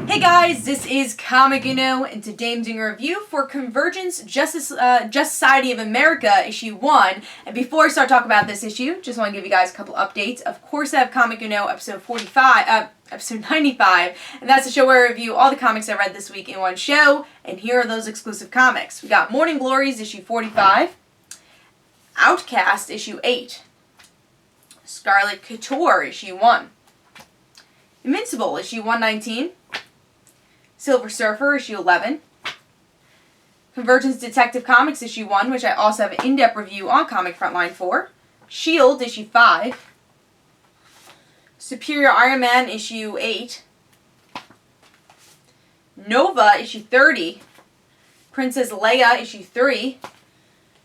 Hey guys, this is Comic Uno, and today I'm doing a review for Convergence, Just Society of America, issue 1. And before I start talking about this issue, just want to give you guys a couple updates. Of course, I have Comic Uno episode 95, and that's the show where I review all the comics I read this week in one show, and here are those exclusive comics. We got Morning Glories, issue 45, Outcast, issue 8, Scarlet Couture, issue 1, Invincible, issue 119, Silver Surfer, issue 11, Convergence Detective Comics, issue 1, which I also have an in-depth review on Comic Frontline for, Shield, issue 5, Superior Iron Man, issue 8, Nova, issue 30, Princess Leia, issue 3,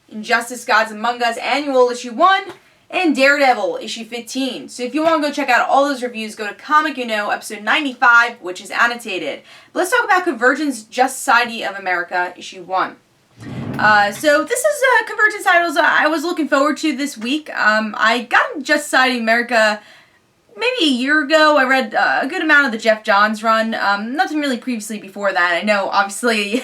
Injustice Gods Among Us Annual, issue 1, and Daredevil, issue 15. So if you want to go check out all those reviews, go to Comic Uno, episode 95, which is annotated. But let's talk about Convergence, Just Society of America, issue 1. So this is Convergence titles I was looking forward to this week. I got Just Society of America maybe a year ago. I read a good amount of the Jeff Johns run. Nothing really previously before that. I know, obviously,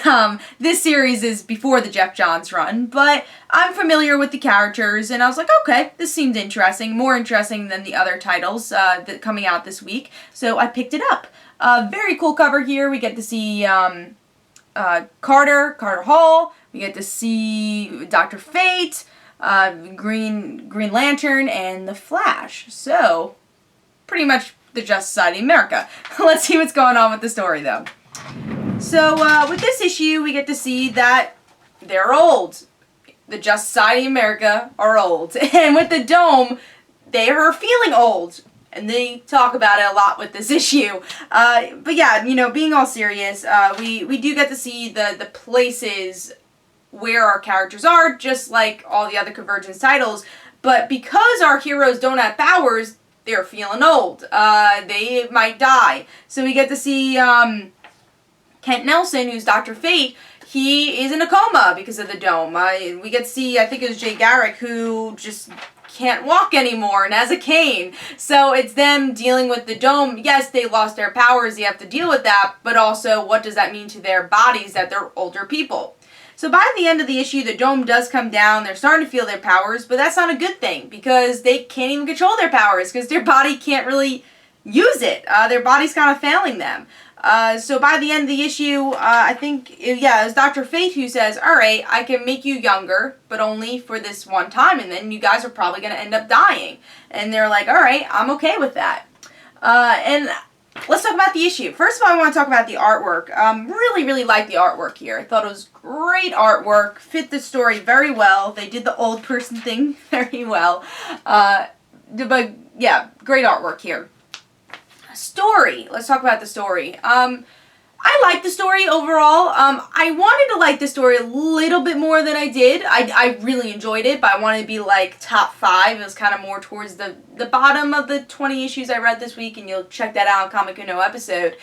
this series is before the Jeff Johns run, but I'm familiar with the characters, and I was like, okay, this seemed interesting, more interesting than the other titles that coming out this week, so I picked it up. Very cool cover here. We get to see Carter Hall. We get to see Dr. Fate, Green Lantern, and the Flash. So pretty much the Just Society of America. Let's see what's going on with the story, though. So, with this issue, we get to see that they're old. The Just Society of America are old. And with the Dome, they are feeling old. And they talk about it a lot with this issue. But yeah, you know, being all serious, we do get to see the places where our characters are, just like all the other Convergence titles. But because our heroes don't have powers, they're feeling old. They might die. So we get to see Kent Nelson, who's Dr. Fate. He is in a coma because of the Dome. We get to see, I think it was Jay Garrick, who just can't walk anymore and has a cane. So it's them dealing with the Dome. Yes, they lost their powers. They have to deal with that. But also, what does that mean to their bodies that they're older people? So by the end of the issue, the Dome does come down. They're starting to feel their powers, but that's not a good thing because they can't even control their powers because their body can't really use it. Their body's kind of failing them. So by the end of the issue, I think, yeah, it was Dr. Fate who says, all right, I can make you younger, but only for this one time, and then you guys are probably going to end up dying. And they're like, all right, I'm okay with that. And let's talk about the issue. First of all, I want to talk about the artwork. Really like the artwork here. I thought it was great artwork. Fit the story very well. They did the old person thing very well. But yeah, great artwork here. Story. Let's talk about the story. I like the story overall. I wanted to like the story a little bit more than I did. I really enjoyed it, but I wanted to be like top 5. It was kind of more towards the bottom of the 20 issues I read this week, and you'll check that out on Comic Uno episode.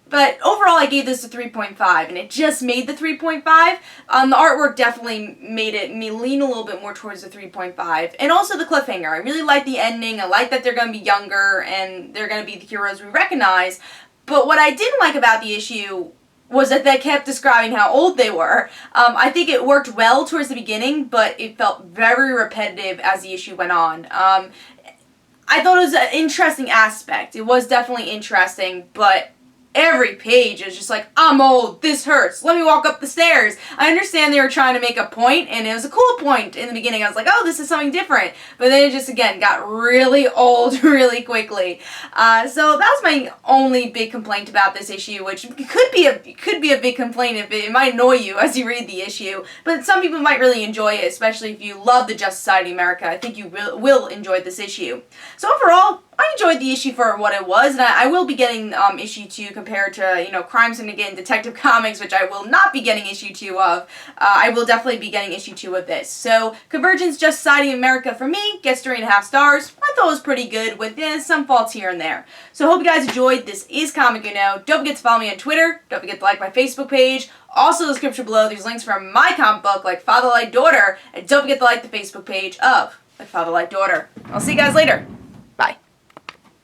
But overall, I gave this a 3.5, and it just made the 3.5. The artwork definitely made me lean a little bit more towards the 3.5. And also the cliffhanger. I really like the ending. I like that they're going to be younger, and they're going to be the heroes we recognize. But what I didn't like about the issue was that they kept describing how old they were. I think it worked well towards the beginning, but it felt very repetitive as the issue went on. I thought it was an interesting aspect. It was definitely interesting, but every page is just like, I'm old, this hurts, let me walk up the stairs. I understand they were trying to make a point, and it was a cool point in the beginning. I was like, oh, this is something different. But then it just, again, got really old really quickly. So that was my only big complaint about this issue, which could be a big complaint if it might annoy you as you read the issue. But some people might really enjoy it, especially if you love the Just Society of America. I think you will enjoy this issue. So overall, I enjoyed the issue for what it was, and I will be getting issue 2 compared to, you know, Crime Syndicate and Detective Comics, which I will not be getting issue 2 of. I will definitely be getting issue 2 of this. So, Convergence, Just Society of America for me gets 3.5 stars. I thought it was pretty good with some faults here and there. So, I hope you guys enjoyed. This is Comic Uno. Don't forget to follow me on Twitter. Don't forget to like my Facebook page. Also, in the description below, there's links for my comic book, like Father Like Daughter. And don't forget to like the Facebook page of Like Father Like Daughter. I'll see you guys later.